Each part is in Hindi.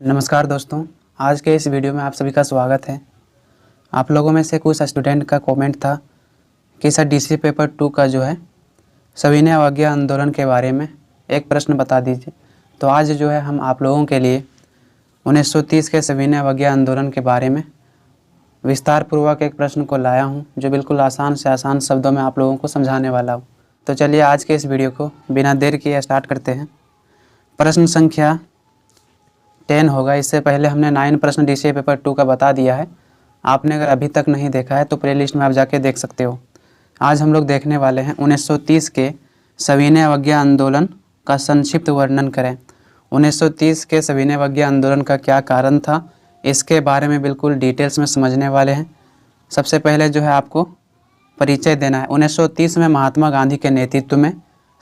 नमस्कार दोस्तों, आज के इस वीडियो में आप सभी का स्वागत है। आप लोगों में से कुछ स्टूडेंट का कमेंट था कि सर डीसी पेपर 2 का जो है सविनय अवज्ञा आंदोलन के बारे में एक प्रश्न बता दीजिए। तो आज जो है हम आप लोगों के लिए 1930 के सविनय अवज्ञा आंदोलन के बारे में विस्तार पूर्वक एक प्रश्न को लाया हूं, जो बिल्कुल आसान से आसान शब्दों में आप लोगों को समझाने वाला हूँ। तो चलिए आज के इस वीडियो को बिना देर किए स्टार्ट करते हैं। प्रश्न संख्या 10 होगा। इससे पहले हमने 9 प्रश्न डीसीए पेपर 2 का बता दिया है। आपने अगर अभी तक नहीं देखा है तो प्लेलिस्ट में आप जाके देख सकते हो। आज हम लोग देखने वाले हैं 1930 के सविनय अवज्ञा आंदोलन का संक्षिप्त वर्णन करें। 1930 के सविनय अवज्ञा आंदोलन का क्या कारण था, इसके बारे में बिल्कुल डिटेल्स में समझने वाले हैं। सबसे पहले जो है आपको परिचय देना है। 1930 में महात्मा गांधी के नेतृत्व में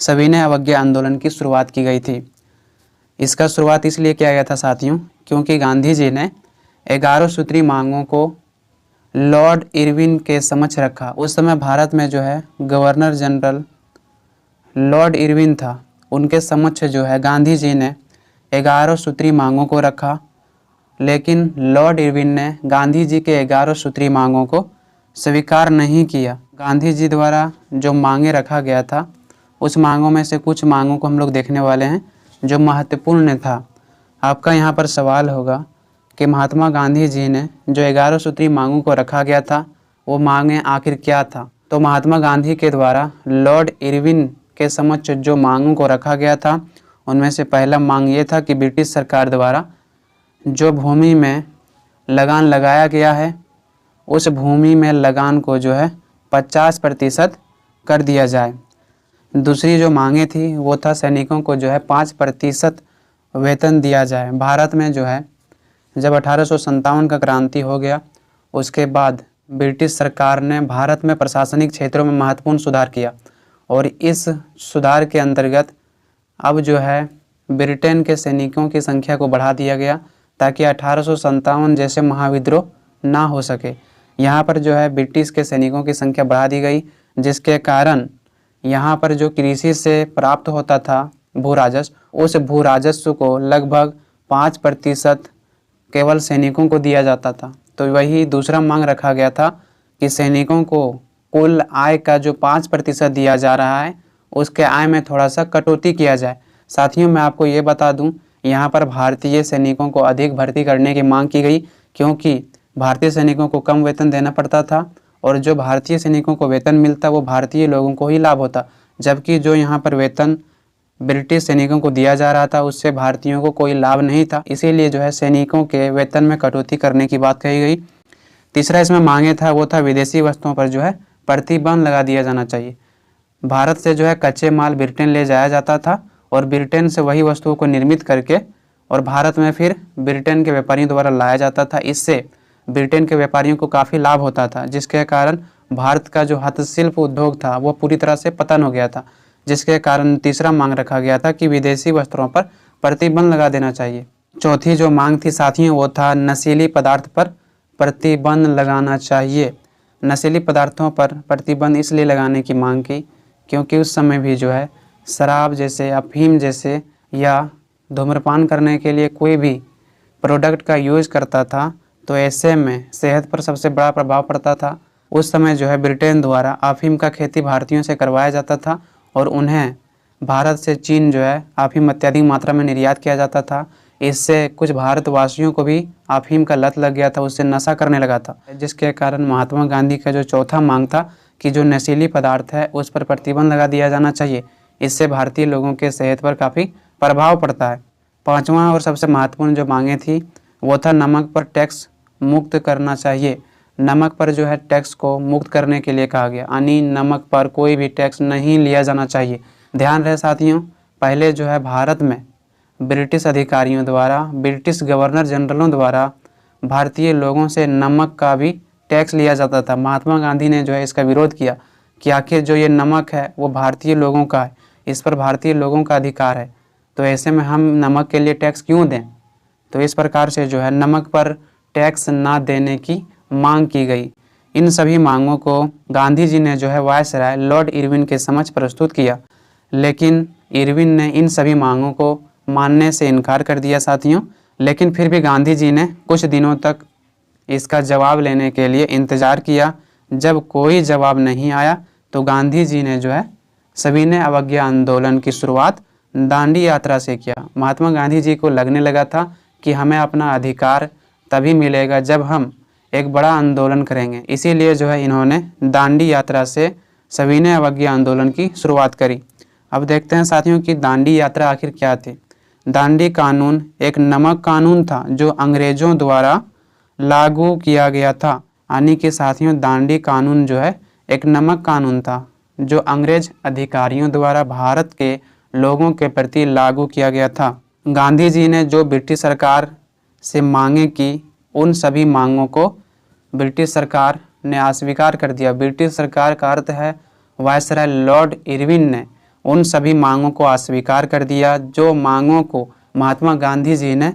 सविनय अवज्ञा आंदोलन की शुरुआत की गई थी। इसका शुरुआत इसलिए किया गया था साथियों, क्योंकि गांधी जी ने 11 सूत्री मांगों को लॉर्ड इरविन के समक्ष रखा। उस समय भारत में जो है गवर्नर जनरल लॉर्ड इरविन था। उनके समक्ष जो है गांधी जी ने 11 सूत्री मांगों को रखा, लेकिन लॉर्ड इरविन ने गांधी जी के 11 सूत्री मांगों को स्वीकार नहीं किया। गांधी जी द्वारा जो मांगे रखा गया था, उस मांगों में से कुछ मांगों को हम लोग देखने वाले हैं जो महत्वपूर्ण था। आपका यहाँ पर सवाल होगा कि महात्मा गांधी जी ने जो 11 सूत्री मांगों को रखा गया था, वो मांगें आखिर क्या था। तो महात्मा गांधी के द्वारा लॉर्ड इरविन के समक्ष जो मांगों को रखा गया था, उनमें से पहला मांग ये था कि ब्रिटिश सरकार द्वारा जो भूमि में लगान लगाया गया है, उस भूमि में लगान को जो है 50% कर दिया जाए। दूसरी जो मांगे थी वो था सैनिकों को जो है 5% वेतन दिया जाए। भारत में जो है जब 1857 का क्रांति हो गया, उसके बाद ब्रिटिश सरकार ने भारत में प्रशासनिक क्षेत्रों में महत्वपूर्ण सुधार किया, और इस सुधार के अंतर्गत अब जो है ब्रिटेन के सैनिकों की संख्या को बढ़ा दिया गया, ताकि 1857 जैसे महाविद्रोह ना हो सके। यहाँ पर जो है ब्रिटिश के सैनिकों की संख्या बढ़ा दी गई, जिसके कारण यहाँ पर जो कृषि से प्राप्त होता था भू राजस्व, उस भू राजस्व को लगभग 5% केवल सैनिकों को दिया जाता था। तो वही दूसरा मांग रखा गया था कि सैनिकों को कुल आय का जो 5% दिया जा रहा है, उसके आय में थोड़ा सा कटौती किया जाए। साथियों, मैं आपको ये बता दूं, यहाँ पर भारतीय सैनिकों को अधिक भर्ती करने की मांग की गई, क्योंकि भारतीय सैनिकों को कम वेतन देना पड़ता था, और जो भारतीय सैनिकों को वेतन मिलता वो भारतीय लोगों को ही लाभ होता, जबकि जो यहाँ पर वेतन ब्रिटिश सैनिकों को दिया जा रहा था उससे भारतीयों को कोई लाभ नहीं था। इसीलिए जो है सैनिकों के वेतन में कटौती करने की बात कही गई। तीसरा इसमें मांगे था वो था विदेशी वस्तुओं पर जो है प्रतिबंध लगा दिया जाना चाहिए। भारत से जो है कच्चे माल ब्रिटेन ले जाया जाता था, और ब्रिटेन से वही वस्तुओं को निर्मित करके और भारत में फिर ब्रिटेन के व्यापारियों द्वारा लाया जाता था। इससे ब्रिटेन के व्यापारियों को काफ़ी लाभ होता था, जिसके कारण भारत का जो हस्तशिल्प उद्योग था वो पूरी तरह से पतन हो गया था, जिसके कारण तीसरा मांग रखा गया था कि विदेशी वस्त्रों पर प्रतिबंध लगा देना चाहिए। चौथी जो मांग थी साथियों, वो था नशीली पदार्थ पर प्रतिबंध लगाना चाहिए। नशीली पदार्थों पर प्रतिबंध इसलिए लगाने की मांग की क्योंकि उस समय भी जो है शराब जैसे, अफीम जैसे या धूम्रपान करने के लिए कोई भी प्रोडक्ट का यूज़ करता था, तो ऐसे में सेहत पर सबसे बड़ा प्रभाव पड़ता था। उस समय जो है ब्रिटेन द्वारा अफीम का खेती भारतीयों से करवाया जाता था, और उन्हें भारत से चीन जो है अफीम अत्यधिक मात्रा में निर्यात किया जाता था। इससे कुछ भारतवासियों को भी अफीम का लत लग गया था, उससे नशा करने लगा था, जिसके कारण महात्मा गांधी का जो चौथा मांग था कि जो नशीली पदार्थ है उस पर प्रतिबंध लगा दिया जाना चाहिए। इससे भारतीय लोगों के सेहत पर काफ़ी प्रभाव पड़ता है। पाँचवा और सबसे महत्वपूर्ण जो मांगे थी वो था नमक पर टैक्स मुक्त करना चाहिए। नमक पर जो है टैक्स को मुक्त करने के लिए कहा गया, यानी नमक पर कोई भी टैक्स नहीं लिया जाना चाहिए। ध्यान रहे साथियों, पहले जो है भारत में ब्रिटिश अधिकारियों द्वारा, ब्रिटिश गवर्नर जनरलों द्वारा भारतीय लोगों से नमक का भी टैक्स लिया जाता था। महात्मा गांधी ने जो है इसका विरोध किया कि आखिर जो ये नमक है वो भारतीय लोगों का है, इस पर भारतीय लोगों का अधिकार है, तो ऐसे में हम नमक के लिए टैक्स क्यों दें। तो इस प्रकार से जो है नमक पर टैक्स ना देने की मांग की गई। इन सभी मांगों को गांधी जी ने जो है वायसराय लॉर्ड इरविन के समक्ष प्रस्तुत किया, लेकिन इरविन ने इन सभी मांगों को मानने से इनकार कर दिया साथियों। लेकिन फिर भी गांधी जी ने कुछ दिनों तक इसका जवाब लेने के लिए इंतज़ार किया। जब कोई जवाब नहीं आया तो गांधी जी ने जो है सविनय अवज्ञा आंदोलन की शुरुआत दांडी यात्रा से किया। महात्मा गांधी जी को लगने लगा था कि हमें अपना अधिकार तभी मिलेगा जब हम एक बड़ा आंदोलन करेंगे। इसीलिए जो है इन्होंने दांडी यात्रा से सविनय अवज्ञा आंदोलन की शुरुआत करी। अब देखते हैं साथियों कि दांडी यात्रा आखिर क्या थी। दांडी कानून एक नमक कानून था जो अंग्रेजों द्वारा लागू किया गया था। यानी कि साथियों दांडी कानून जो है एक नमक कानून था जो अंग्रेज अधिकारियों द्वारा भारत के लोगों के प्रति लागू किया गया था। गांधी जी ने जो ब्रिटिश सरकार से मांगे की उन सभी मांगों को ब्रिटिश सरकार ने अस्वीकार कर दिया। ब्रिटिश सरकार का अर्थ है वायसराय लॉर्ड इरविन ने उन सभी मांगों को अस्वीकार कर दिया जो मांगों को महात्मा गांधी जी ने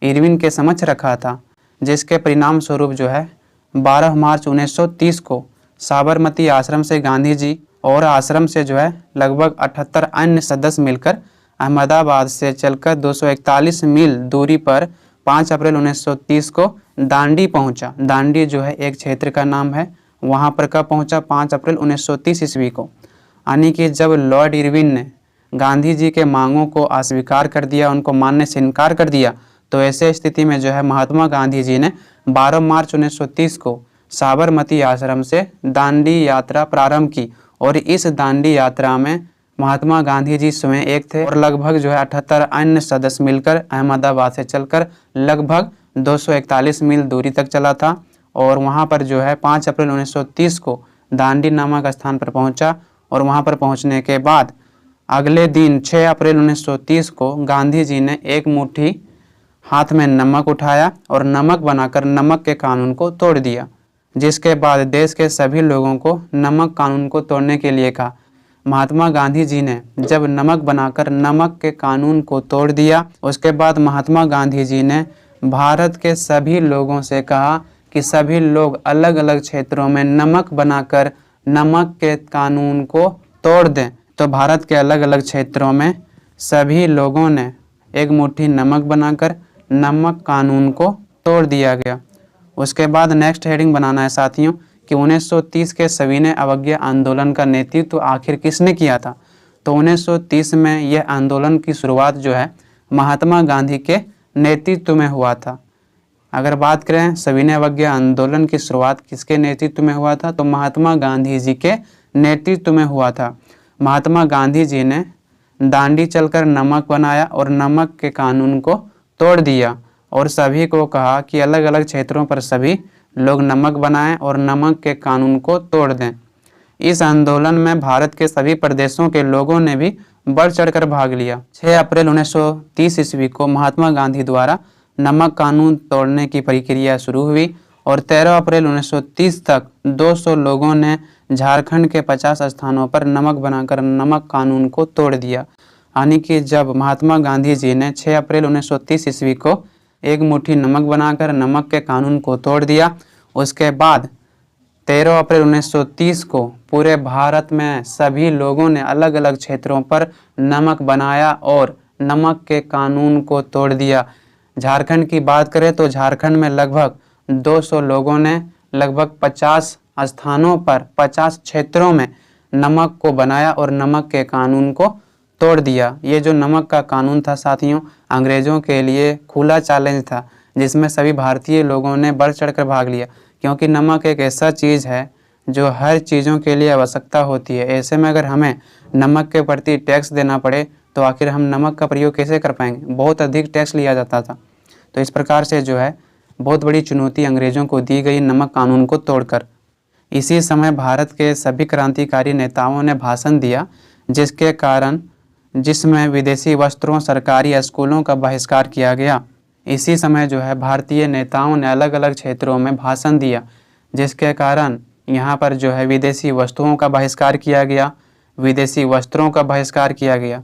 इरविन के समक्ष रखा था, जिसके परिणाम स्वरूप जो है 12 मार्च 1930 को साबरमती आश्रम से गांधी जी और आश्रम से जो है लगभग 78 अन्य सदस्य मिलकर अहमदाबाद से चलकर 241 मील दूरी पर 5 अप्रैल 1930 को दांडी पहुंचा। दांडी जो है एक क्षेत्र का नाम है। वहां पर कब पहुंचा? 5 अप्रैल 1930 ईस्वी को। यानी कि जब लॉर्ड इरविन ने गांधी जी के मांगों को अस्वीकार कर दिया, उनको मानने से इनकार कर दिया, तो ऐसे स्थिति में जो है महात्मा गांधी जी ने 12 मार्च 1930 को साबरमती आश्रम से दांडी यात्रा प्रारंभ की। और इस दांडी यात्रा में महात्मा गांधी जी स्वयं एक थे और लगभग जो है 78 अन्य सदस्य मिलकर अहमदाबाद से चलकर लगभग 241 मील दूरी तक चला था। और वहां पर जो है 5 अप्रैल 1930 को दांडी नामक स्थान पर पहुंचा। और वहां पर पहुंचने के बाद अगले दिन 6 अप्रैल 1930 को गांधी जी ने एक मुट्ठी हाथ में नमक उठाया और नमक बनाकर नमक के कानून को तोड़ दिया, जिसके बाद देश के सभी लोगों को नमक कानून को तोड़ने के लिए कहा। महात्मा गांधी जी ने जब नमक बनाकर नमक के कानून को तोड़ दिया, उसके बाद महात्मा गांधी जी ने भारत के सभी लोगों से कहा कि सभी लोग अलग अलग क्षेत्रों में नमक बनाकर नमक के कानून को तोड़ दें। तो भारत के अलग अलग क्षेत्रों में सभी लोगों ने एक मुट्ठी नमक बनाकर नमक कानून को तोड़ दिया गया। उसके बाद नेक्स्ट हेडिंग बनाना है साथियों कि 1930 के सविनय अवज्ञा आंदोलन का नेतृत्व आखिर किसने किया था। तो 1930 में यह आंदोलन की शुरुआत जो है महात्मा गांधी के नेतृत्व में हुआ था। अगर बात करें सविनय अवज्ञा आंदोलन की शुरुआत किसके नेतृत्व में हुआ था, तो महात्मा गांधी जी के नेतृत्व में हुआ था। महात्मा गांधी जी ने दांडी चलकर नमक बनाया और नमक के कानून को तोड़ दिया और सभी को कहा कि अलग अलग क्षेत्रों पर सभी लोग नमक बनाएं और नमक के कानून को तोड़ दें। इस आंदोलन में भारत के सभी प्रदेशों के लोगों ने भी बढ़ चढ़कर भाग लिया। 6 अप्रैल 1930 ईस्वी को महात्मा गांधी द्वारा नमक कानून तोड़ने की प्रक्रिया शुरू हुई और 13 अप्रैल 1930 तक 200 लोगों ने झारखंड के 50 स्थानों पर नमक बनाकर नमक कानून को तोड़ दिया। यानी कि जब महात्मा गांधी जी ने 6 अप्रैल 1930 ईस्वी को एक मुट्ठी नमक बनाकर नमक के कानून को तोड़ दिया, उसके बाद 13 अप्रैल 1930 को पूरे भारत में सभी लोगों ने अलग अलग क्षेत्रों पर नमक बनाया और नमक के कानून को तोड़ दिया। झारखंड की बात करें तो झारखंड में लगभग 200 लोगों ने लगभग 50 स्थानों पर 50 क्षेत्रों में नमक को बनाया और नमक के कानून को तोड़ दिया। ये जो नमक का कानून था साथियों अंग्रेज़ों के लिए खुला चैलेंज था, जिसमें सभी भारतीय लोगों ने बढ़ चढ़कर भाग लिया, क्योंकि नमक एक ऐसा चीज़ है जो हर चीज़ों के लिए आवश्यकता होती है। ऐसे में अगर हमें नमक के प्रति टैक्स देना पड़े तो आखिर हम नमक का प्रयोग कैसे कर पाएंगे? बहुत अधिक टैक्स लिया जाता था। तो इस प्रकार से जो है बहुत बड़ी चुनौती अंग्रेज़ों को दी गई नमक कानून को तोड़कर। इसी समय भारत के सभी क्रांतिकारी नेताओं ने भाषण दिया, जिसमें विदेशी वस्त्रों, सरकारी स्कूलों का बहिष्कार किया गया। इसी समय जो है भारतीय नेताओं ने अलग अलग क्षेत्रों में भाषण दिया, जिसके कारण यहाँ पर जो है विदेशी वस्तुओं का बहिष्कार किया गया, विदेशी वस्त्रों का बहिष्कार किया गया।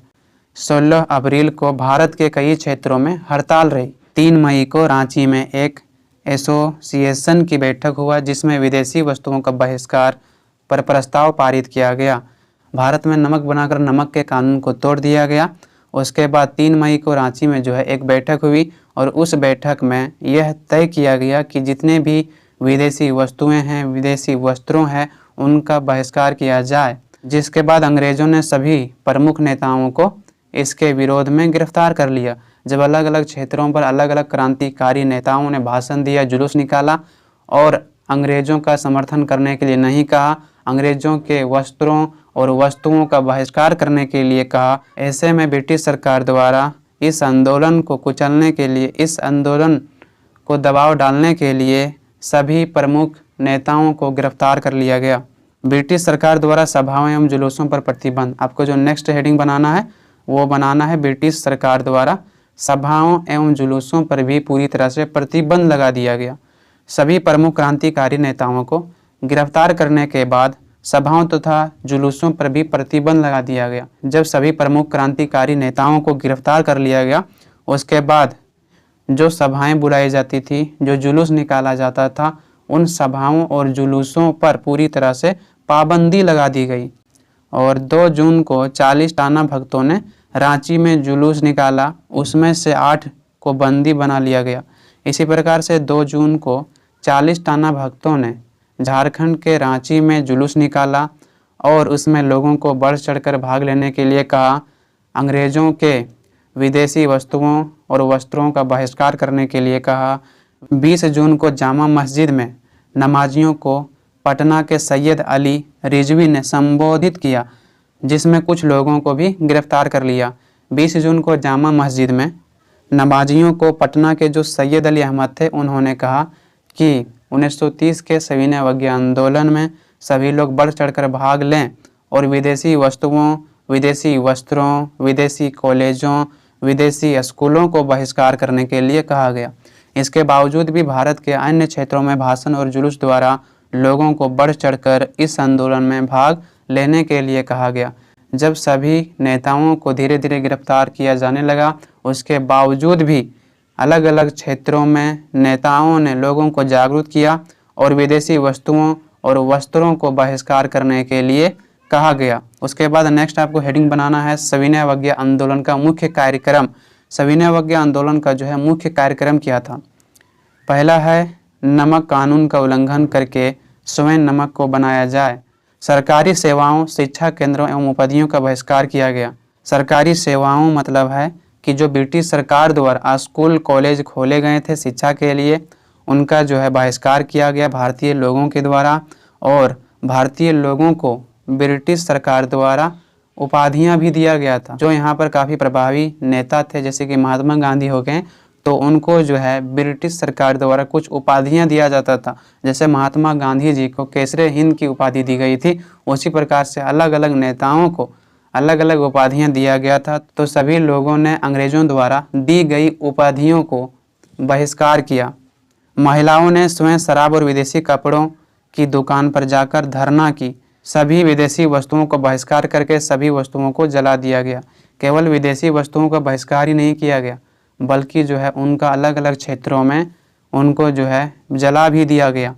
16 अप्रैल को भारत के कई क्षेत्रों में हड़ताल रही। 3 मई को रांची में एक एसोसिएशन की बैठक हुआ, जिसमें विदेशी वस्तुओं का बहिष्कार पर प्रस्ताव पारित किया गया। भारत में नमक बनाकर नमक के कानून को तोड़ दिया गया। उसके बाद 3 मई को रांची में जो है एक बैठक हुई और उस बैठक में यह तय किया गया कि जितने भी विदेशी वस्तुएं हैं, विदेशी वस्त्रों हैं, उनका बहिष्कार किया जाए। जिसके बाद अंग्रेज़ों ने सभी प्रमुख नेताओं को इसके विरोध में गिरफ्तार कर लिया। जब अलग अलग क्षेत्रों पर अलग अलग क्रांतिकारी नेताओं ने भाषण दिया, जुलूस निकाला और अंग्रेज़ों का समर्थन करने के लिए नहीं कहा, अंग्रेज़ों के वस्त्रों और वस्तुओं का बहिष्कार करने के लिए कहा, ऐसे में ब्रिटिश सरकार द्वारा इस आंदोलन को कुचलने के लिए, इस आंदोलन को दबाव डालने के लिए सभी प्रमुख नेताओं को गिरफ्तार कर लिया गया। ब्रिटिश सरकार द्वारा सभाओं एवं जुलूसों पर प्रतिबंध। आपको जो नेक्स्ट हेडिंग बनाना है वो बनाना है ब्रिटिश सरकार द्वारा सभाओं एवं जुलूसों पर भी पूरी तरह से प्रतिबंध लगा दिया गया। सभी प्रमुख क्रांतिकारी नेताओं को गिरफ्तार करने के बाद सभाओं तथा जुलूसों पर भी प्रतिबंध लगा दिया गया। जब सभी प्रमुख क्रांतिकारी नेताओं को गिरफ्तार कर लिया गया, उसके बाद जो सभाएं बुलाई जाती थी, जो जुलूस निकाला जाता था, उन सभाओं और जुलूसों पर पूरी तरह से पाबंदी लगा दी गई। और 2 जून को 40 टाना भक्तों ने रांची में जुलूस निकाला, उसमें से 8 को बंदी बना लिया गया। इसी प्रकार से 2 जून को 40 टाना भक्तों ने झारखंड के रांची में जुलूस निकाला और उसमें लोगों को बढ़ चढ़कर भाग लेने के लिए कहा। अंग्रेज़ों के विदेशी वस्तुओं और वस्त्रों का बहिष्कार करने के लिए कहा। 20 जून को जामा मस्जिद में नमाजियों को पटना के सैयद अली रिजवी ने संबोधित किया, जिसमें कुछ लोगों को भी गिरफ्तार कर लिया। 20 जून को जामा मस्जिद में नमाजियों को पटना के जो सैयद अली अहमद थे, उन्होंने कहा कि 1930 के सविनय अवज्ञा आंदोलन में सभी लोग बढ़ चढ़कर भाग लें और विदेशी वस्तुओं, विदेशी वस्त्रों, विदेशी कॉलेजों, विदेशी स्कूलों को बहिष्कार करने के लिए कहा गया। इसके बावजूद भी भारत के अन्य क्षेत्रों में भाषण और जुलूस द्वारा लोगों को बढ़ चढ़कर इस आंदोलन में भाग लेने के लिए कहा गया। जब सभी नेताओं को धीरे धीरे गिरफ्तार किया जाने लगा, उसके बावजूद भी अलग अलग क्षेत्रों में नेताओं ने लोगों को जागरूक किया और विदेशी वस्तुओं और वस्त्रों को बहिष्कार करने के लिए कहा गया। उसके बाद नेक्स्ट आपको हेडिंग बनाना है सविनय अवज्ञा आंदोलन का मुख्य कार्यक्रम। सविनय अवज्ञा आंदोलन का जो है मुख्य कार्यक्रम क्या था? पहला है नमक कानून का उल्लंघन करके स्वयं नमक को बनाया जाए। सरकारी सेवाओं, शिक्षा केंद्रों एवं उपाधियों का बहिष्कार किया गया। सरकारी सेवाओं मतलब है कि जो ब्रिटिश सरकार द्वारा स्कूल कॉलेज खोले गए थे शिक्षा के लिए, उनका जो है बहिष्कार किया गया भारतीय लोगों के द्वारा। और भारतीय लोगों को ब्रिटिश सरकार द्वारा उपाधियां भी दिया गया था। जो यहाँ पर काफ़ी प्रभावी नेता थे, जैसे कि महात्मा गांधी हो गए, तो उनको जो है ब्रिटिश सरकार द्वारा कुछ उपाधियां दिया जाता था। जैसे महात्मा गांधी जी को केसरे हिंद की उपाधि दी गई थी, उसी प्रकार से अलग अलग नेताओं को अलग अलग उपाधियां दिया गया था। तो सभी लोगों ने अंग्रेज़ों द्वारा दी गई उपाधियों को बहिष्कार किया। महिलाओं ने स्वयं शराब और विदेशी कपड़ों की दुकान पर जाकर धरना की। सभी विदेशी वस्तुओं को बहिष्कार करके सभी वस्तुओं को जला दिया गया। केवल विदेशी वस्तुओं का बहिष्कार ही नहीं किया गया, बल्कि जो है उनका अलग अलग क्षेत्रों में उनको जो है जला भी दिया गया।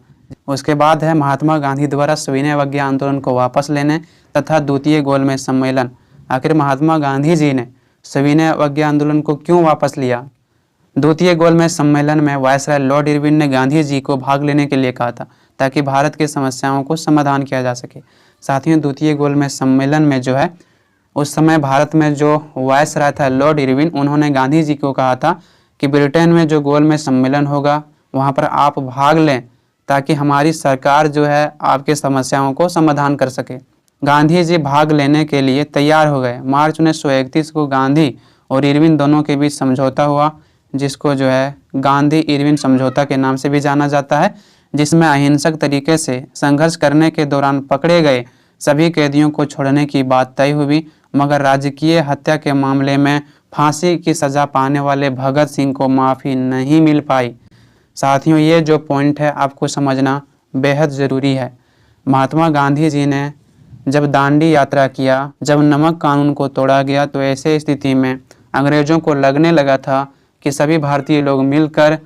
उसके बाद है महात्मा गांधी द्वारा सविनय अवज्ञा आंदोलन को वापस लेने तथा द्वितीय गोलमेज सम्मेलन। आखिर महात्मा गांधी जी ने सविनय अवज्ञा आंदोलन को क्यों वापस लिया? द्वितीय गोलमेज सम्मेलन में वायसराय लॉर्ड इरविन ने गांधी जी को भाग लेने के लिए कहा था, ताकि भारत की समस्याओं को समाधान किया जा सके। साथियों, द्वितीय गोलमेज सम्मेलन में जो है उस समय भारत में जो वायसराय था लॉर्ड इरविन, उन्होंने गांधी जी को कहा था कि ब्रिटेन में जो गोलमेज सम्मेलन होगा वहाँ पर आप भाग लें, ताकि हमारी सरकार जो है आपके समस्याओं को समाधान कर सके। गांधी जी भाग लेने के लिए तैयार हो गए। मार्च 1931 को गांधी और इरविन दोनों के बीच समझौता हुआ, जिसको जो है गांधी इरविन समझौता के नाम से भी जाना जाता है, जिसमें अहिंसक तरीके से संघर्ष करने के दौरान पकड़े गए सभी कैदियों को छोड़ने की बात तय हुई, मगर राजकीय हत्या के मामले में फांसी की सज़ा पाने वाले भगत सिंह को माफ़ी नहीं मिल पाई। साथियों, ये जो पॉइंट है आपको समझना बेहद ज़रूरी है। महात्मा गांधी जी ने जब दांडी यात्रा किया, जब नमक कानून को तोड़ा गया, तो ऐसे स्थिति में अंग्रेज़ों को लगने लगा था कि सभी भारतीय लोग मिलकर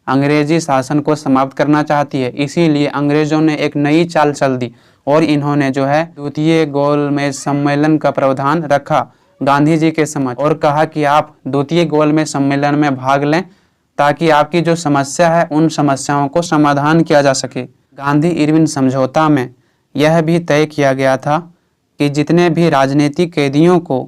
अंग्रेजी शासन को समाप्त करना चाहती है। इसीलिए अंग्रेज़ों ने एक नई चाल चल दी और इन्होंने जो है द्वितीय गोलमेज सम्मेलन का प्रावधान रखा गांधी जी के समक्ष और कहा कि आप द्वितीय गोलमेज सम्मेलन में भाग लें, ताकि आपकी जो समस्या है उन समस्याओं को समाधान किया जा सके। गांधी इरविन समझौता में यह भी तय किया गया था कि जितने भी राजनीतिक कैदियों को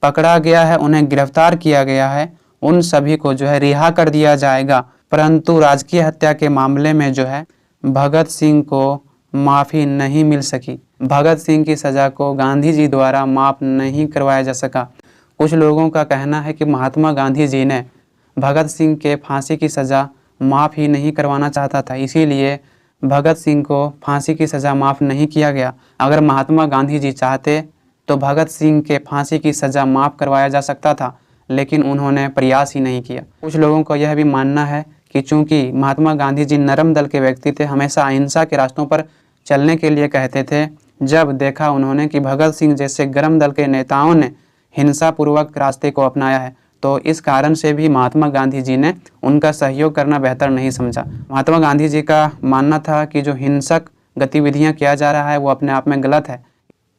पकड़ा गया है, उन्हें गिरफ्तार किया गया है, उन सभी को जो है रिहा कर दिया जाएगा। परंतु राजकीय हत्या के मामले में जो है भगत सिंह को माफ़ी नहीं मिल सकी। भगत सिंह की सज़ा को गांधी जी द्वारा माफ़ नहीं करवाया जा सका। कुछ लोगों का कहना है कि महात्मा गांधी जी ने भगत सिंह के फांसी की सज़ा माफ़ ही नहीं करवाना चाहता था, इसीलिए भगत सिंह को फांसी की सज़ा माफ़ नहीं किया गया। अगर महात्मा गांधी जी चाहते तो भगत सिंह के फांसी की सज़ा माफ़ करवाया जा सकता था, लेकिन उन्होंने प्रयास ही नहीं किया। कुछ लोगों का यह भी मानना है कि चूंकि महात्मा गांधी जी नरम दल के व्यक्ति थे, हमेशा अहिंसा के रास्तों पर चलने के लिए कहते थे, जब देखा उन्होंने कि भगत सिंह जैसे गरम दल के नेताओं ने हिंसापूर्वक रास्ते को अपनाया है, तो इस कारण से भी महात्मा गांधी जी ने उनका सहयोग करना बेहतर नहीं समझा। महात्मा गांधी जी का मानना था कि जो हिंसक गतिविधियां किया जा रहा है वो अपने आप में गलत है,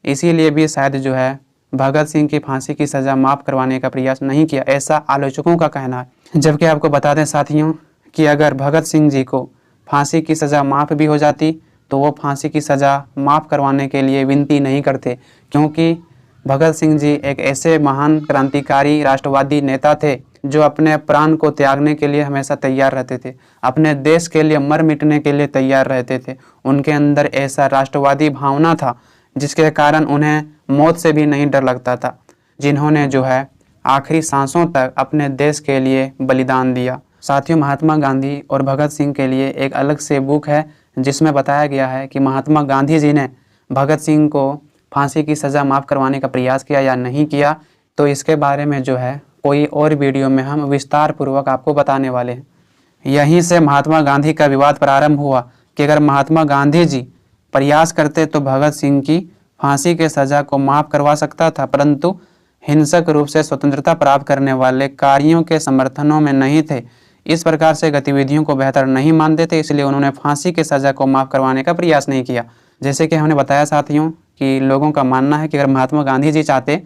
इसीलिए भी शायद जो है भगत सिंह की फांसी की सज़ा माफ़ करवाने का प्रयास नहीं किया, ऐसा आलोचकों का कहना है। जबकि आपको बता दें साथियों कि अगर भगत सिंह जी को फांसी की सज़ा माफ़ भी हो जाती तो वो फांसी की सज़ा माफ़ करवाने के लिए विनती नहीं करते, क्योंकि भगत सिंह जी एक ऐसे महान क्रांतिकारी राष्ट्रवादी नेता थे जो अपने प्राण को त्यागने के लिए हमेशा तैयार रहते थे, अपने देश के लिए मर मिटने के लिए तैयार रहते थे। उनके अंदर ऐसा राष्ट्रवादी भावना था जिसके कारण उन्हें मौत से भी नहीं डर लगता था, जिन्होंने जो है आखिरी सांसों तक अपने देश के लिए बलिदान दिया। साथियों, महात्मा गांधी और भगत सिंह के लिए एक अलग से बुक है जिसमें बताया गया है कि महात्मा गांधी जी ने भगत सिंह को फांसी की सज़ा माफ़ करवाने का प्रयास किया या नहीं किया, तो इसके बारे में जो है कोई और वीडियो में हम विस्तार पूर्वक आपको बताने वाले हैं। यहीं से महात्मा गांधी का विवाद प्रारंभ हुआ कि अगर महात्मा गांधी जी प्रयास करते तो भगत सिंह की फांसी के सज़ा को माफ़ करवा सकता था, परंतु हिंसक रूप से स्वतंत्रता प्राप्त करने वाले कार्यों के समर्थनों में नहीं थे, इस प्रकार से गतिविधियों को बेहतर नहीं मानते थे, इसलिए उन्होंने फांसी की सज़ा को माफ़ करवाने का प्रयास नहीं किया। जैसे कि हमने बताया साथियों कि लोगों का मानना है कि अगर महात्मा गांधी जी चाहते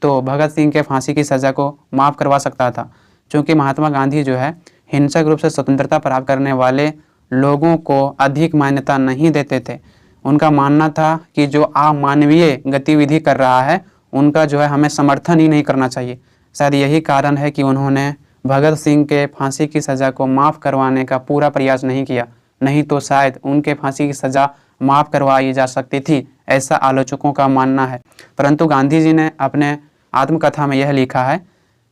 तो भगत सिंह के फांसी की सज़ा को माफ़ करवा सकता था, क्योंकि महात्मा गांधी जो है हिंसक रूप से स्वतंत्रता प्राप्त करने वाले लोगों को अधिक मान्यता नहीं देते थे। उनका मानना था कि जो अमानवीय गतिविधि कर रहा है उनका जो है हमें समर्थन ही नहीं करना चाहिए। शायद यही कारण है कि उन्होंने भगत सिंह के फांसी की सज़ा को माफ़ करवाने का पूरा प्रयास नहीं किया, नहीं तो शायद उनके फांसी की सज़ा माफ़ करवाई जा सकती थी, ऐसा आलोचकों का मानना है। परंतु गांधी जी ने अपने आत्मकथा में यह लिखा है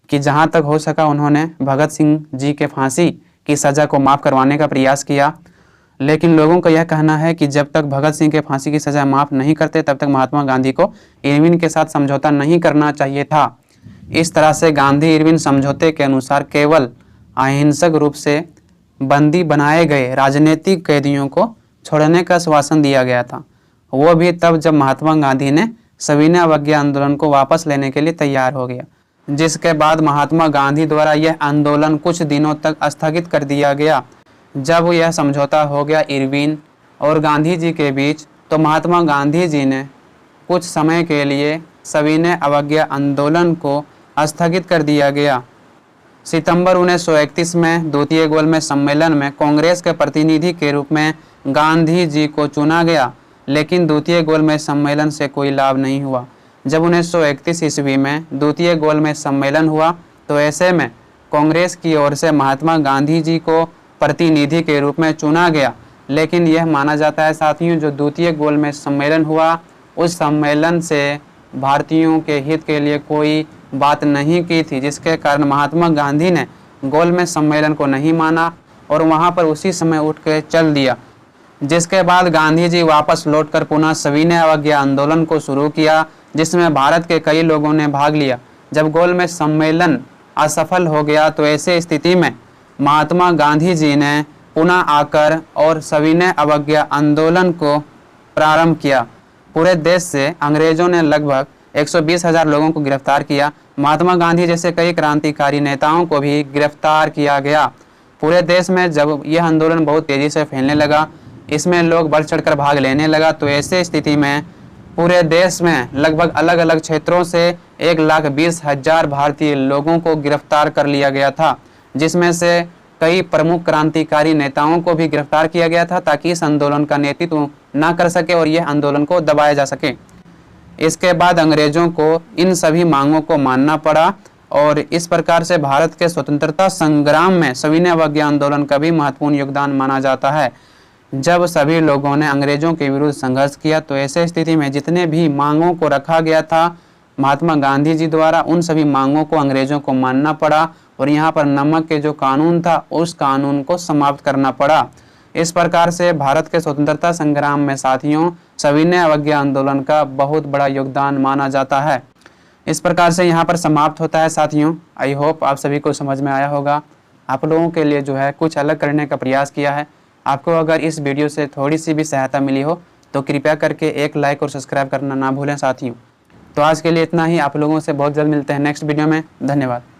कि जहाँ तक हो सका उन्होंने भगत सिंह जी के फांसी की सज़ा को माफ़ करवाने का प्रयास किया, लेकिन लोगों का यह कहना है कि जब तक भगत सिंह के फांसी की सज़ा माफ़ नहीं करते तब तक महात्मा गांधी को इरविन के साथ समझौता नहीं करना चाहिए था। इस तरह से गांधी इरविन समझौते के अनुसार केवल अहिंसक रूप से बंदी बनाए गए राजनीतिक कैदियों को छोड़ने का आश्वासन दिया गया था, वो भी तब जब महात्मा गांधी ने सविनय अवज्ञा आंदोलन को वापस लेने के लिए तैयार हो गया, जिसके बाद महात्मा गांधी द्वारा यह आंदोलन कुछ दिनों तक स्थगित कर दिया गया। जब यह समझौता हो गया इरविन और गांधी जी के बीच, तो महात्मा गांधी जी ने कुछ समय के लिए सविनय अवज्ञा आंदोलन को स्थगित कर दिया गया। सितंबर 1931 में द्वितीय गोलमेज सम्मेलन में कांग्रेस के प्रतिनिधि के रूप में गांधी जी को चुना गया, लेकिन द्वितीय गोलमेज सम्मेलन से कोई लाभ नहीं हुआ। जब 1931 ईस्वी में द्वितीय गोलमेज सम्मेलन हुआ तो ऐसे में कांग्रेस की ओर से महात्मा गांधी जी को प्रतिनिधि के रूप में चुना गया, लेकिन यह माना जाता है साथियों जो द्वितीय गोलमेज सम्मेलन हुआ उस सम्मेलन से भारतीयों के हित के लिए कोई बात नहीं की थी, जिसके कारण महात्मा गांधी ने गोलमेज सम्मेलन को नहीं माना और वहां पर उसी समय उठ के चल दिया। जिसके बाद गांधी जी वापस लौटकर पुनः सविनय अवज्ञा आंदोलन को शुरू किया, जिसमें भारत के कई लोगों ने भाग लिया। जब गोलमेज सम्मेलन असफल हो गया तो ऐसे स्थिति में महात्मा गांधी जी ने पुनः आकर और सविनय अवज्ञा आंदोलन को प्रारंभ किया। पूरे देश से अंग्रेजों ने लगभग 120,000 लोगों को गिरफ्तार किया। महात्मा गांधी जैसे कई क्रांतिकारी नेताओं को भी गिरफ्तार किया गया। पूरे देश में जब यह आंदोलन बहुत तेजी से फैलने लगा, इसमें लोग बढ़ चढ़कर भाग लेने लगा, तो ऐसे स्थिति में पूरे देश में लगभग अलग अलग क्षेत्रों से 1,20,000 भारतीय लोगों को गिरफ्तार कर लिया गया था, जिसमें से कई प्रमुख क्रांतिकारी नेताओं को भी गिरफ्तार किया गया था ताकि इस आंदोलन का नेतृत्व ना कर सके और यह आंदोलन को दबाया जा सके। इसके बाद अंग्रेजों को इन सभी मांगों को मानना पड़ा और इस प्रकार से भारत के स्वतंत्रता संग्राम में सविनय अवज्ञा आंदोलन का भी महत्वपूर्ण योगदान माना जाता है। जब सभी लोगों ने अंग्रेजों के विरुद्ध संघर्ष किया तो ऐसे स्थिति में जितने भी मांगों को रखा गया था महात्मा गांधी जी द्वारा, उन सभी मांगों को अंग्रेजों को मानना पड़ा और यहाँ पर नमक के जो कानून था उस कानून को समाप्त करना पड़ा। इस प्रकार से भारत के स्वतंत्रता संग्राम में साथियों सविनय अवज्ञा आंदोलन का बहुत बड़ा योगदान माना जाता है। इस प्रकार से यहाँ पर समाप्त होता है साथियों। आई होप आप सभी को समझ में आया होगा। आप लोगों के लिए जो है कुछ अलग करने का प्रयास किया है। आपको अगर इस वीडियो से थोड़ी सी भी सहायता मिली हो तो कृपया करके एक लाइक और सब्सक्राइब करना ना भूलें साथियों। तो आज के लिए इतना ही। आप लोगों से बहुत जल्द मिलते हैं नेक्स्ट वीडियो में। धन्यवाद।